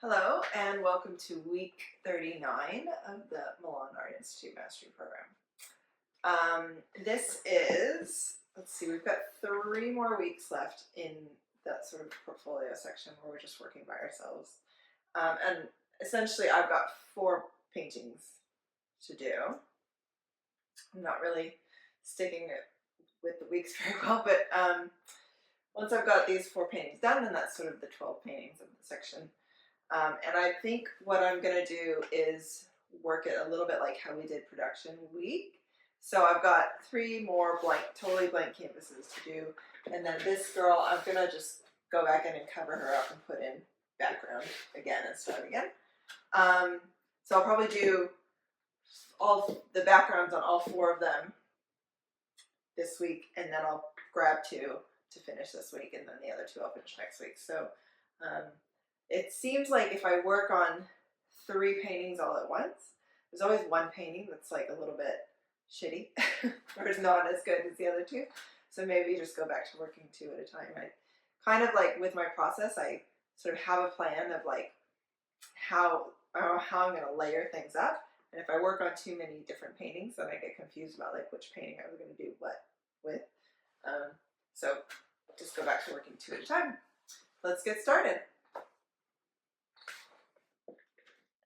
Hello and welcome to week 39 of the Milan Art Institute Mastery Program. This is, let's see, we've got 3 more weeks left in that sort of portfolio section where we're just working by ourselves. And essentially I've got 4 paintings to do. I'm not really sticking with the weeks very well, but once I've got these 4 paintings done, then that's sort of the 12 paintings of the section. And I think what I'm going to do is work it a little bit like how we did production week. So I've got 3 more totally blank canvases to do. And then this girl, I'm going to just go back in and cover her up and put in background again and start again. So I'll probably do all the backgrounds on all 4 of them this week. And then I'll grab 2 to finish this week. And then the other 2 I'll finish next week. So it seems like if I work on 3 paintings all at once, there's always one painting that's like a little bit shitty or is not as good as the other 2. So maybe just go back to working 2 at a time. I kind of like with my process, I sort of have a plan of like how I'm going to layer things up. And if I work on too many different paintings, then I get confused about like which painting I was going to do what with. So just go back to working 2 at a time. Let's get started.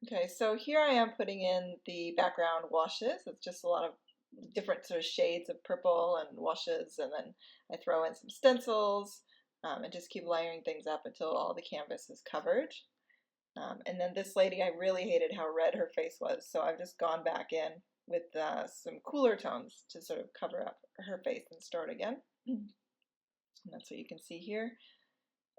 Okay, so here I am putting in the background washes. It's just a lot of different sort of shades of purple and washes, and then I throw in some stencils and just keep layering things up until all the canvas is covered. And then this lady, I really hated how red her face was, so I've just gone back in with some cooler tones to sort of cover up her face and start again. And that's what you can see here.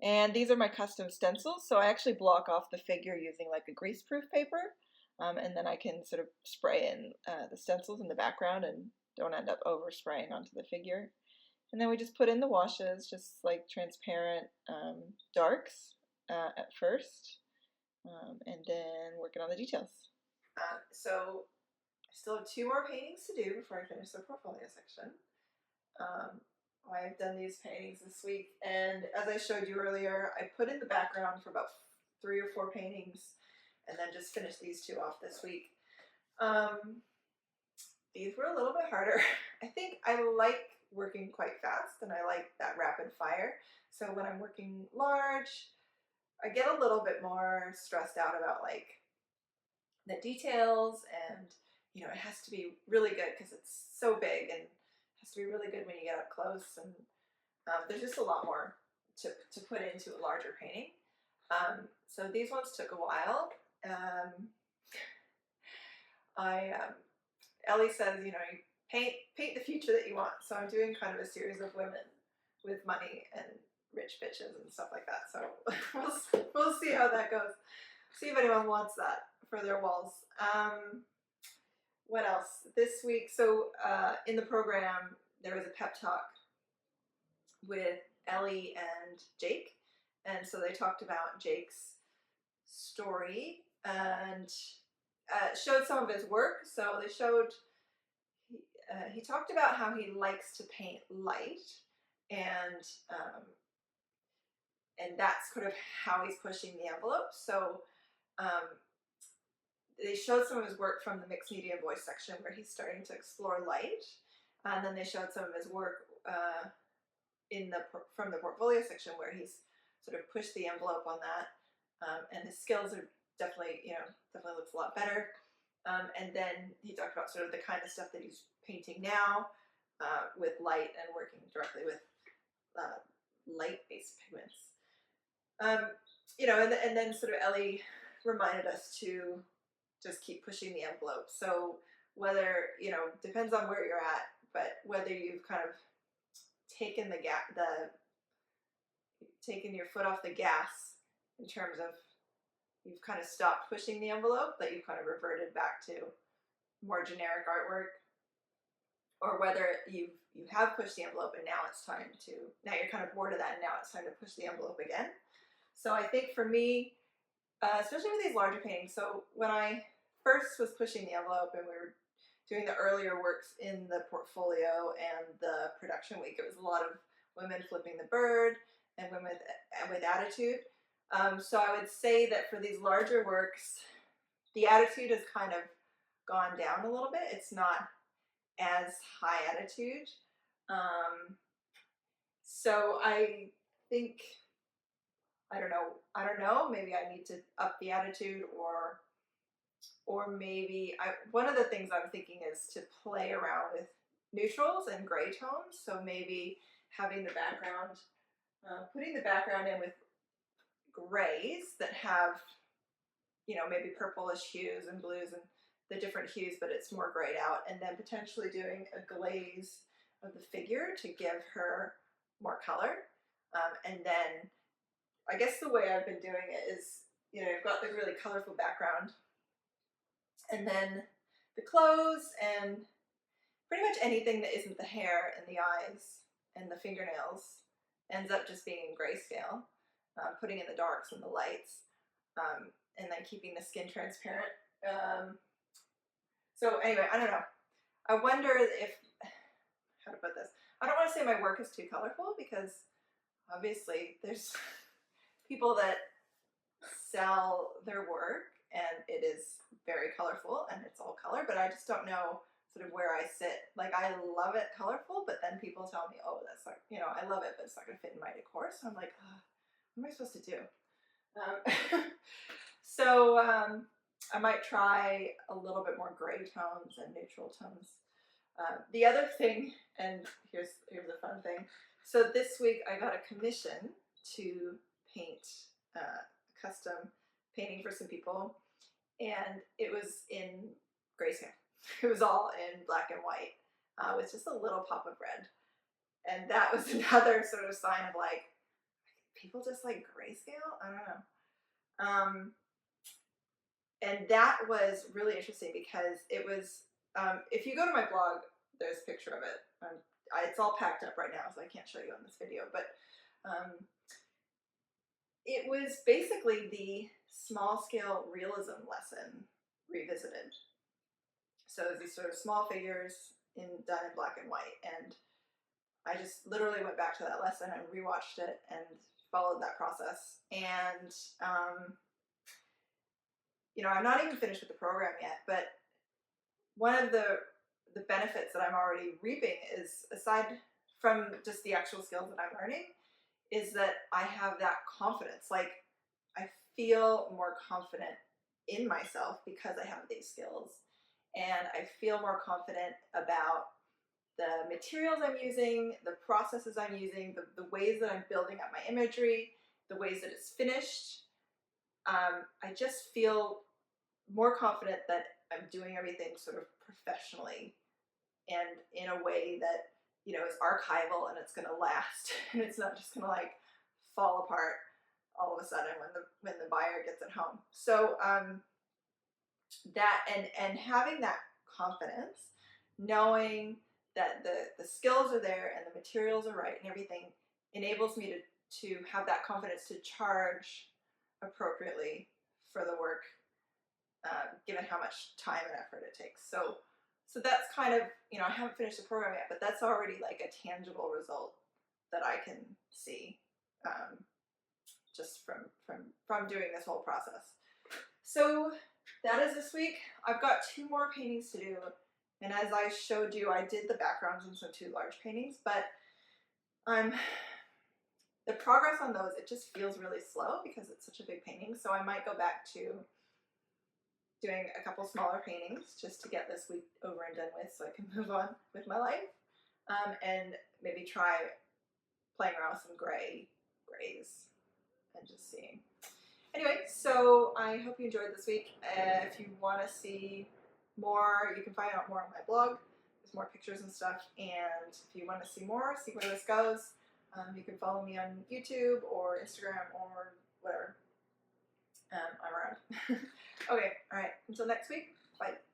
And these are my custom stencils, so I actually block off the figure using like a greaseproof paper, and then I can sort of spray in the stencils in the background and don't end up overspraying onto the figure. And then we just put in the washes, just like transparent darks at first, and then working on the details. So I still have 2 more paintings to do before I finish the portfolio section. I've done these paintings this week, and as I showed you earlier, I put in the background for about 3 or 4 paintings, and then just finished these 2 off this week. These were a little bit harder. I think I like working quite fast, and I like that rapid fire. So when I'm working large, I get a little bit more stressed out about like the details, and you know, it has to be really good because it's so big, and has to be really good when you get up close, and there's just a lot more to put into a larger painting. So these ones took a while. Ellie says, you know, you paint the future that you want. So I'm doing kind of a series of women with money and rich bitches and stuff like that. So we'll see how that goes. See if anyone wants that for their walls. What else? This week, so in the program, there was a pep talk with Ellie and Jake. And so they talked about Jake's story and showed some of his work. So they showed, he talked about how he likes to paint light, and that's kind of how he's pushing the envelope. So they showed some of his work from the mixed media voice section where he's starting to explore light, and then they showed some of his work from the portfolio section where he's sort of pushed the envelope on that, and his skills are definitely looks a lot better. And then he talked about sort of the kind of stuff that he's painting now with light and working directly with light-based pigments. You know, and then sort of Ellie reminded us to just keep pushing the envelope. So whether, you know, depends on where you're at, but whether you've kind of taken taken your foot off the gas in terms of you've kind of stopped pushing the envelope, that you've kind of reverted back to more generic artwork, or whether you have pushed the envelope and now you're kind of bored of that and now it's time to push the envelope again. So I think for me, especially with these larger paintings, so when I first was pushing the envelope and we were doing the earlier works in the portfolio and the production week, it was a lot of women flipping the bird and women with attitude. So I would say that for these larger works, the attitude has kind of gone down a little bit. It's not as high attitude. So I think, I don't know, maybe I need to up the attitude, or maybe one of the things I'm thinking is to play around with neutrals and gray tones. So maybe having the background, putting the background in with grays that have, maybe purplish hues and blues and the different hues, but it's more grayed out, and then potentially doing a glaze of the figure to give her more color. And then I guess the way I've been doing it is, you've got the really colorful background, and then the clothes and pretty much anything that isn't the hair and the eyes and the fingernails ends up just being in grayscale, putting in the darks and the lights, and then keeping the skin transparent. So anyway, I don't know. I wonder if, how to put this, I don't want to say my work is too colorful, because obviously there's people that sell their work and it is very colorful and it's all color, but I just don't know sort of where I sit. Like, I love it colorful, but then people tell me, oh, that's like, I love it, but it's not going to fit in my decor. So I'm like, oh, what am I supposed to do? So I might try a little bit more gray tones and neutral tones. The other thing, and here's a fun thing. So this week I got a commission to paint a custom painting for some people, and it was in grayscale. It was all in black and white, with just a little pop of red. And that was another sort of sign of like, people just like grayscale? I don't know. And that was really interesting, because it was, if you go to my blog, there's a picture of it. It's all packed up right now, so I can't show you on this video, but it was basically the small scale realism lesson revisited. So these sort of small figures done in black and white, and I just literally went back to that lesson and rewatched it and followed that process. And I'm not even finished with the program yet, but one of the benefits that I'm already reaping is, aside from just the actual skills that I'm learning, is that I have that confidence. Like, I feel more confident in myself because I have these skills, and I feel more confident about the materials I'm using, the processes I'm using, the ways that I'm building up my imagery, the ways that it's finished. I just feel more confident that I'm doing everything sort of professionally and in a way that, is archival and it's going to last, and it's not just going to like fall apart all of a sudden when the buyer gets it home. So that and having that confidence, knowing that the skills are there and the materials are right and everything, enables me to have that confidence to charge appropriately for the work, given how much time and effort it takes. So that's kind of, I haven't finished the program yet, but that's already like a tangible result that I can see, just from doing this whole process. So that is this week. I've got 2 more paintings to do, and as I showed you, I did the backgrounds in some 2 large paintings, but the progress on those, it just feels really slow because it's such a big painting. So I might go back to doing a couple smaller paintings just to get this week over and done with, so I can move on with my life, and maybe try playing around with some grays and just seeing. Anyway, so I hope you enjoyed this week. If you want to see more, you can find out more on my blog. There's more pictures and stuff, and if you want to see more, see where this goes, you can follow me on YouTube or Instagram or whatever. I'm around. Okay, all right, until next week, bye.